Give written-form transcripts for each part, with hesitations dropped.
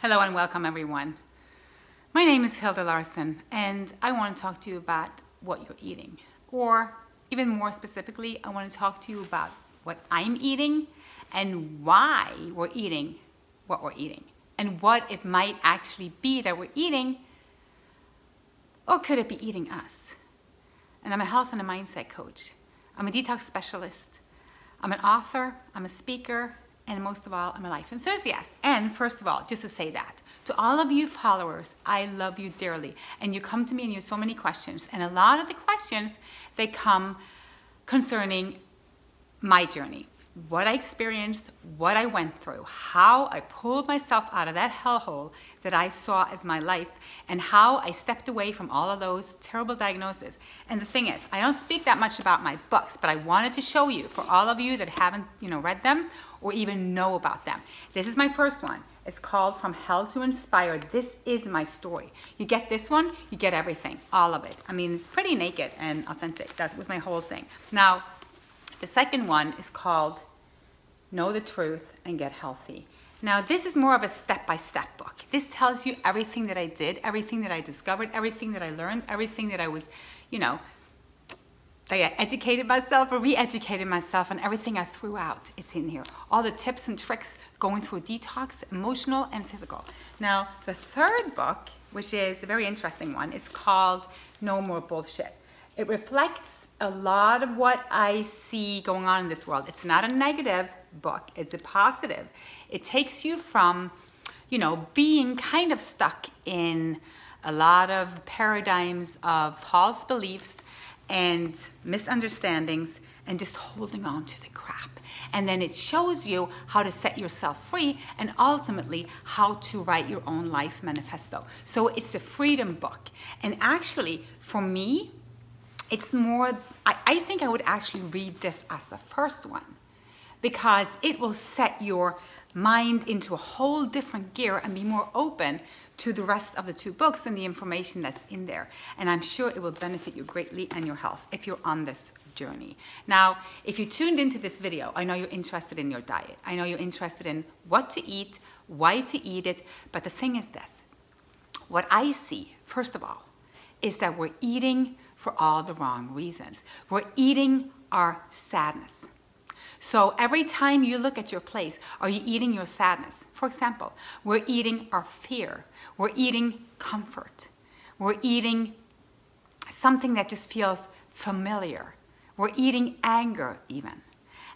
Hello and welcome everyone. My name is Hilde Larsen and I want to talk to you about what you're eating. Or even more specifically, I want to talk to you about what I'm eating and why we're eating what we're eating. And what it might actually be that we're eating, or could it be eating us? And I'm a health and a mindset coach. I'm a detox specialist. I'm an author, I'm a speaker, and most of all, I'm a life enthusiast. And first of all, just to say that, to all of you followers, I love you dearly. And you come to me and you have so many questions. And a lot of the questions, they come concerning my journey. What I experienced, what I went through, how I pulled myself out of that hellhole that I saw as my life, and how I stepped away from all of those terrible diagnoses. And the thing is, I don't speak that much about my books, but I wanted to show you, for all of you that haven't read them or even know about them. This is my first one. It's called From Hell to Inspire. This is my story. You get this one, you get everything, all of it. I mean, it's pretty naked and authentic. That was my whole thing. Now, the second one is called Know the Truth and Get Healthy. Now, this is more of a step-by-step book. This tells you everything that I did, everything that I discovered, everything that I learned, everything that I was, that I educated myself or re-educated myself, and everything I threw out, it's in here. All the tips and tricks going through a detox, emotional and physical. Now, the third book, which is a very interesting one, is called No More Bullshit. It reflects a lot of what I see going on in this world. It's not a negative book, it's a positive. It takes you from, being kind of stuck in a lot of paradigms of false beliefs and misunderstandings and just holding on to the crap. And then it shows you how to set yourself free and ultimately how to write your own life manifesto. So it's a freedom book. And actually, for me, it's more, I think I would actually read this as the first one, because it will set your mind into a whole different gear and be more open to the rest of the two books and the information that's in there. And I'm sure it will benefit you greatly and your health if you're on this journey. Now, if you tuned into this video, I know you're interested in your diet. I know you're interested in what to eat, why to eat it, but the thing is this. What I see, first of all, is that we're eating for all the wrong reasons. We're eating our sadness. So every time you look at your place, are you eating your sadness? For example, we're eating our fear. We're eating comfort. We're eating something that just feels familiar. We're eating anger even.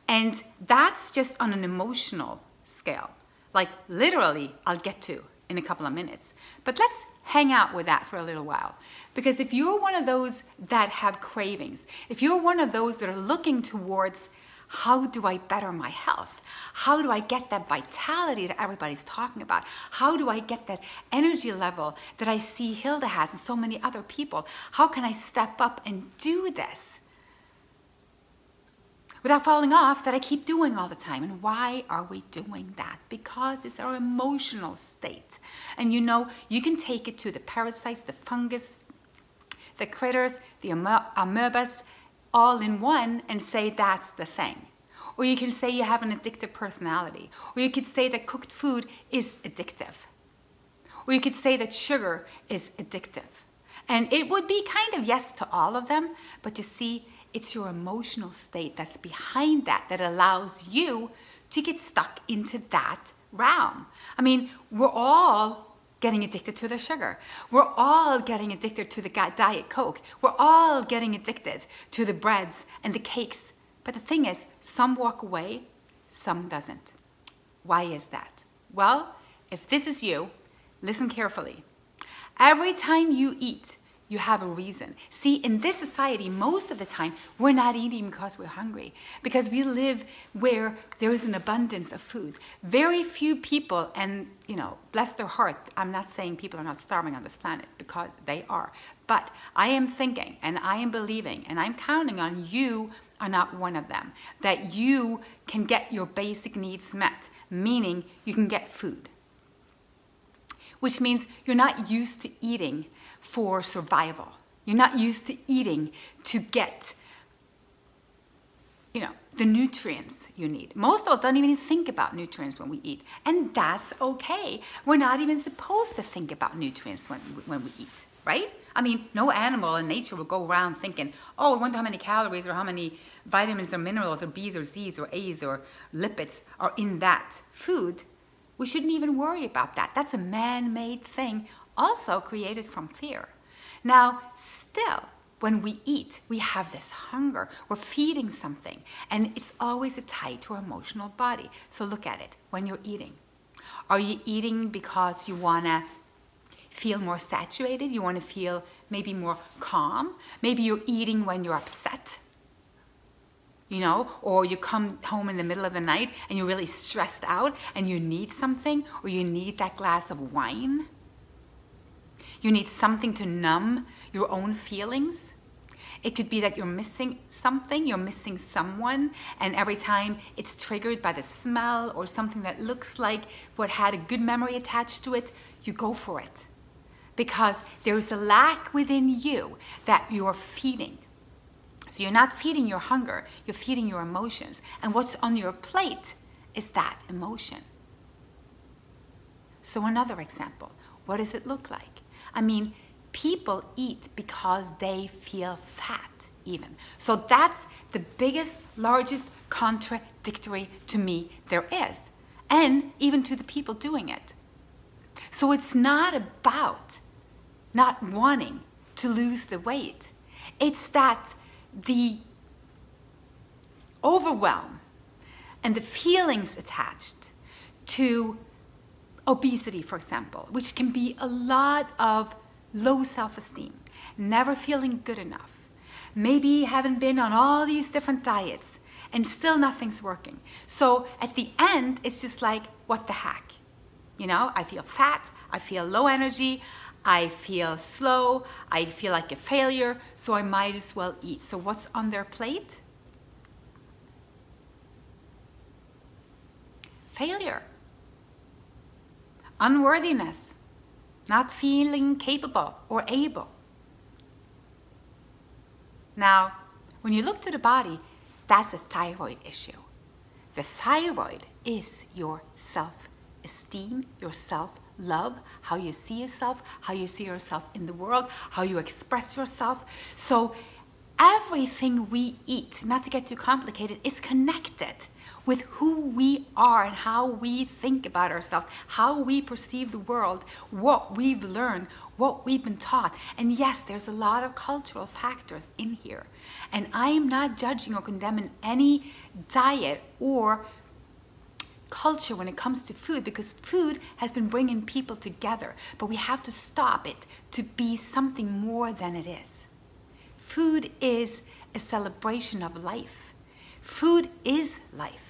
And that's just on an emotional scale. Like literally, I'll get to in a couple of minutes. But let's hang out with that for a little while. Because if you're one of those that have cravings, if you're one of those that are looking towards how do I better my health? How do I get that vitality that everybody's talking about? How do I get that energy level that I see Hilde has and so many other people? How can I step up and do this without falling off that I keep doing all the time? And why are we doing that? Because it's our emotional state. And you can take it to the parasites, the fungus, the critters, the amoebas, all in one and say that's the thing. Or you can say you have an addictive personality. Or you could say that cooked food is addictive. Or you could say that sugar is addictive. And it would be kind of yes to all of them, but you see, it's your emotional state that's behind that that allows you to get stuck into that realm. I mean, we're all getting addicted to the sugar. We're all getting addicted to the Diet Coke. We're all getting addicted to the breads and the cakes. But the thing is, some walk away, some doesn't. Why is that? Well, if this is you, listen carefully. Every time you eat, you have a reason. See, in this society, most of the time, we're not eating because we're hungry, because we live where there is an abundance of food. Very few people, and bless their heart, I'm not saying people are not starving on this planet, because they are. But I am thinking, and I am believing, and I'm counting on you are not one of them, that you can get your basic needs met, meaning you can get food. Which means you're not used to eating for survival. You're not used to eating to get the nutrients you need. Most of us don't even think about nutrients when we eat, and that's okay. We're not even supposed to think about nutrients when we eat, right? I mean, no animal in nature will go around thinking, oh, I wonder how many calories or how many vitamins or minerals or B's or Z's or A's or lipids are in that food. We shouldn't even worry about that. That's a man-made thing, also created from fear. Now, still, when we eat, we have this hunger. We're feeding something, and it's always tied to our emotional body. So look at it when you're eating. Are you eating because you want to feel more saturated? You want to feel maybe more calm? Maybe you're eating when you're upset, or you come home in the middle of the night and you're really stressed out and you need something, or you need that glass of wine. You need something to numb your own feelings. It could be that you're missing something, you're missing someone, and every time it's triggered by the smell or something that looks like what had a good memory attached to it, you go for it. Because there's a lack within you that you're feeding. So you're not feeding your hunger, you're feeding your emotions. And what's on your plate is that emotion. So another example, what does it look like? I mean, people eat because they feel fat even. So that's the biggest, largest contradictory to me there is. And even to the people doing it. So it's not about not wanting to lose the weight. It's that the overwhelm and the feelings attached to obesity, for example, which can be a lot of low self-esteem, never feeling good enough, maybe haven't been on all these different diets and still nothing's working. So at the end, it's just like, what the heck? I feel fat, I feel low energy, I feel slow, I feel like a failure, so I might as well eat. So what's on their plate? Failure. Unworthiness. Not feeling capable or able. Now, when you look to the body, that's a thyroid issue. The thyroid is your self-esteem, your self-love, how you see yourself in the world, how you express yourself. So everything we eat, not to get too complicated, is connected with who we are and how we think about ourselves, how we perceive the world, what we've learned, what we've been taught. And yes, there's a lot of cultural factors in here. And I am not judging or condemning any diet or culture when it comes to food, because food has been bringing people together, but we have to stop it to be something more than it is. Food is a celebration of life. Food is life.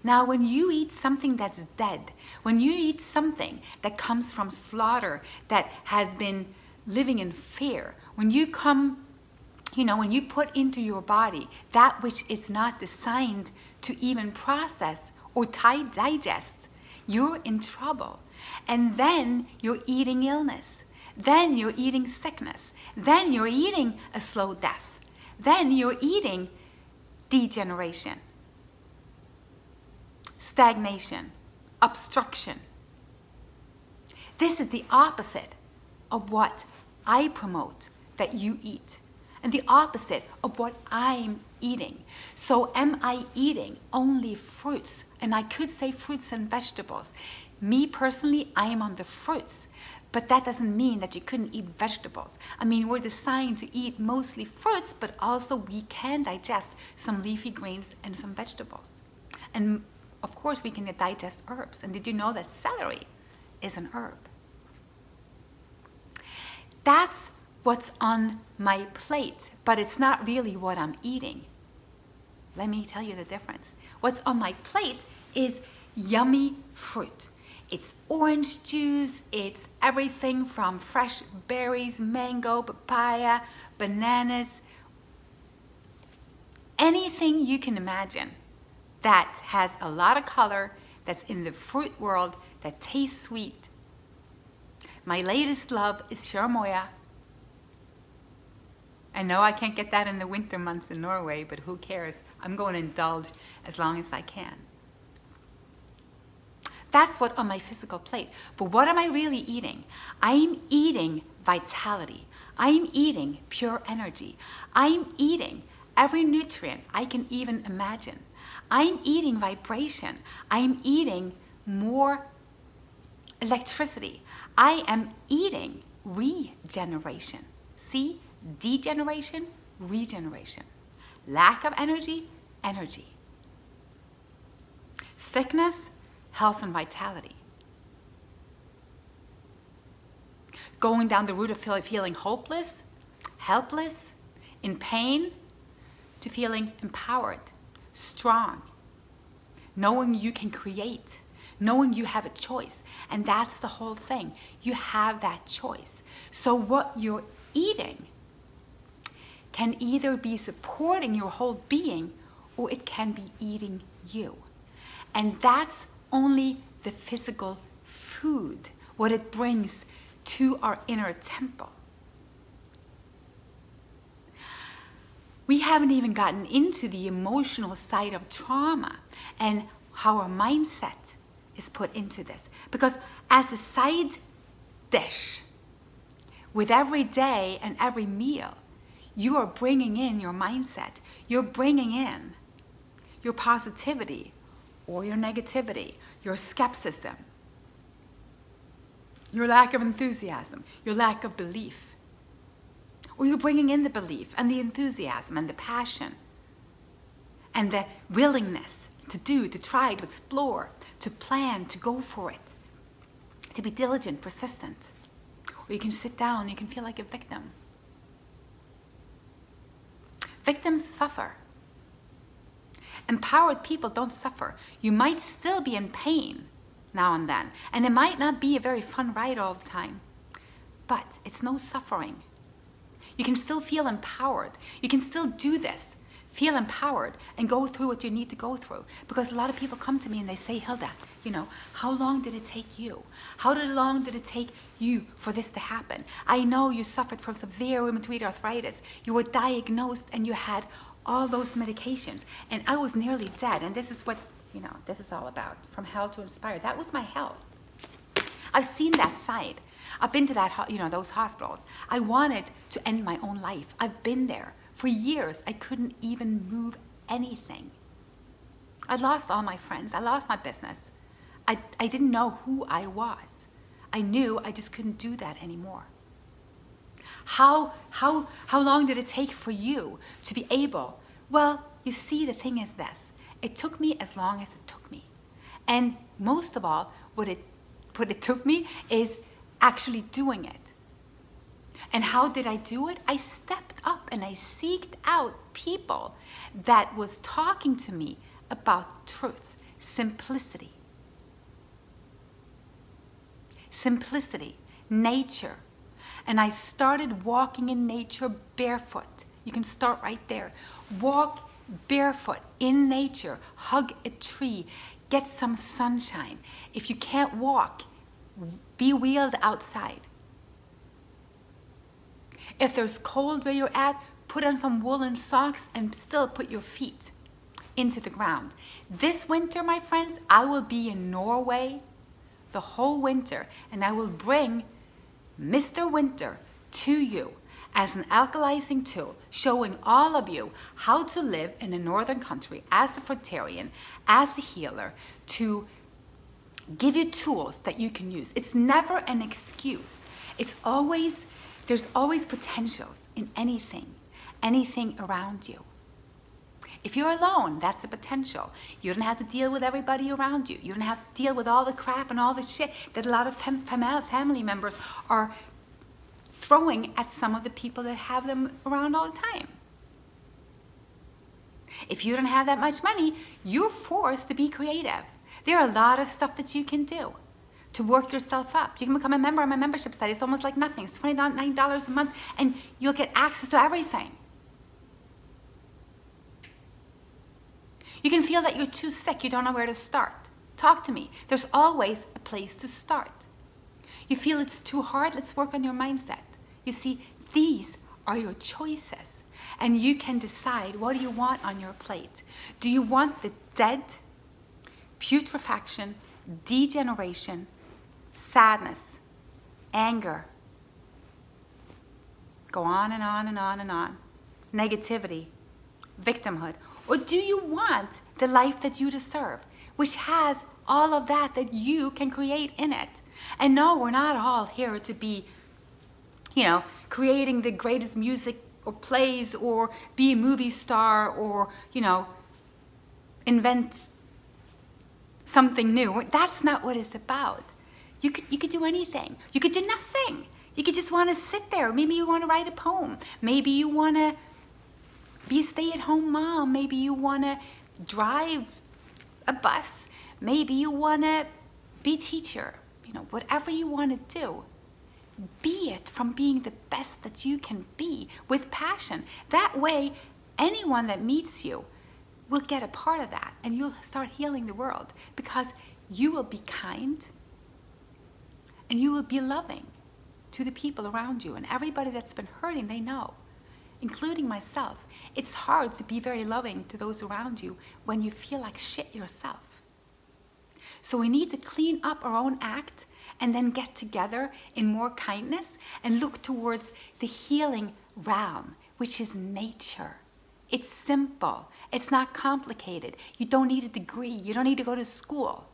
Now, when you eat something that's dead, when you eat something that comes from slaughter, that has been living in fear, when you when you put into your body that which is not designed to even process or digest, you're in trouble. And then you're eating illness. Then you're eating sickness. Then you're eating a slow death. Then you're eating degeneration, stagnation, obstruction. This is the opposite of what I promote that you eat, and the opposite of what I'm eating. So am I eating only fruits? And I could say fruits and vegetables. Me personally, I am on the fruits, but that doesn't mean that you couldn't eat vegetables. I mean, we're designed to eat mostly fruits, but also we can digest some leafy greens and some vegetables. And of course, we can digest herbs. And did you know that celery is an herb? That's what's on my plate, but it's not really what I'm eating. Let me tell you the difference. What's on my plate is yummy fruit. It's orange juice, it's everything from fresh berries, mango, papaya, bananas, anything you can imagine that has a lot of color, that's in the fruit world, that tastes sweet. My latest love is cherimoya. I know I can't get that in the winter months in Norway, but who cares? I'm going to indulge as long as I can. That's what's on my physical plate. But what am I really eating? I'm eating vitality. I'm eating pure energy. I'm eating every nutrient I can even imagine. I'm eating vibration. I'm eating more electricity. I am eating regeneration. See? Degeneration, regeneration. Lack of energy, energy. Sickness, health and vitality. Going down the route of feeling hopeless, helpless, in pain, to feeling empowered, strong, knowing you can create, knowing you have a choice. And that's the whole thing. You have that choice. So what you're eating can either be supporting your whole being, or it can be eating you. And that's only the physical food, what it brings to our inner temple. We haven't even gotten into the emotional side of trauma and how our mindset is put into this. Because as a side dish, with every day and every meal, you are bringing in your mindset. You're bringing in your positivity or your negativity, your skepticism, your lack of enthusiasm, your lack of belief. Or you're bringing in the belief and the enthusiasm and the passion and the willingness to do, to try, to explore, to plan, to go for it, to be diligent, persistent. Or you can sit down, you can feel like a victim. Victims suffer. Empowered people don't suffer. You might still be in pain now and then, and it might not be a very fun ride all the time, but it's no suffering. You can still feel empowered. You can still do this, feel empowered, and go through what you need to go through. Because a lot of people come to me and they say, Hilde, you know, how long did it take you? How long did it take you for this to happen? I know you suffered from severe rheumatoid arthritis. You were diagnosed and you had all those medications. And I was nearly dead. And this is what, you know, this is all about. From hell to inspire. That was my hell. I've seen that side. I've been to that, you know, those hospitals. I wanted to end my own life. I've been there. For years, I couldn't even move anything. I lost all my friends. I lost my business. I didn't know who I was. I knew I just couldn't do that anymore. How long did it take for you to be able? Well, you see, the thing is this. It took me as long as it took me. And most of all, what it took me is actually doing it. And how did I do it? I stepped up and I seeked out people that was talking to me about truth, simplicity. Simplicity, nature. And I started walking in nature barefoot. You can start right there. Walk barefoot in nature, hug a tree, get some sunshine. If you can't walk, be wheeled outside. If there's cold where you're at, put on some woolen socks and still put your feet into the ground. This winter, my friends, I will be in Norway the whole winter, and I will bring Mr. Winter to you as an alkalizing tool, showing all of you how to live in a northern country as a fruitarian, as a healer, to give you tools that you can use. It's never an excuse. It's always, there's always potentials in anything around you. If you're alone, that's a potential. You don't have to deal with everybody around you. You don't have to deal with all the crap and all the shit that a lot of family members are throwing at some of the people that have them around all the time. If you don't have that much money, you're forced to be creative. There are a lot of stuff that you can do to work yourself up. You can become a member of my membership site. It's almost like nothing. It's $29 a month, and you'll get access to everything. You can feel that you're too sick. You don't know where to start. Talk to me. There's always a place to start. You feel it's too hard? Let's work on your mindset. You see, these are your choices. And you can decide, what do you want on your plate? Do you want the dead, putrefaction, degeneration, sadness, anger, go on and on and on and on, negativity, victimhood? Or do you want the life that you deserve, which has all of that you can create in it? And no, we're not all here to be, creating the greatest music or plays or be a movie star or, invent something new. That's not what it's about. You could do anything. You could do nothing. You could just want to sit there. Maybe you want to write a poem. Maybe you want to be a stay-at-home mom. Maybe you want to drive a bus. Maybe you want to be a teacher. Whatever you want to do, be it from being the best that you can be with passion. That way, anyone that meets you will get a part of that, and you'll start healing the world, because you will be kind and you will be loving to the people around you. And everybody that's been hurting, they know, including myself. It's hard to be very loving to those around you when you feel like shit yourself. So we need to clean up our own act and then get together in more kindness and look towards the healing realm, which is nature. It's simple. It's not complicated. You don't need a degree. You don't need to go to school.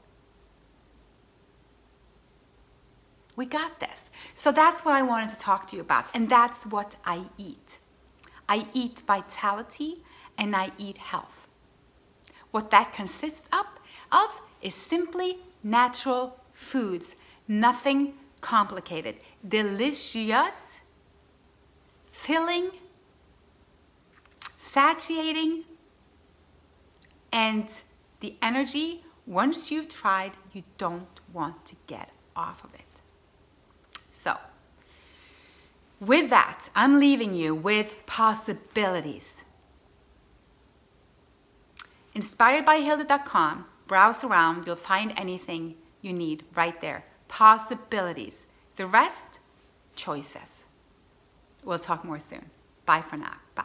We got this. So that's what I wanted to talk to you about, and that's what I eat. I eat vitality and I eat health. What that consists of is simply natural foods. Nothing complicated. Delicious, filling, satiating, and the energy, once you've tried, you don't want to get off of it. So, with that, I'm leaving you with possibilities. Inspired by Hilde.com, browse around, you'll find anything you need right there. Possibilities. The rest, choices. We'll talk more soon. Bye for now. Bye.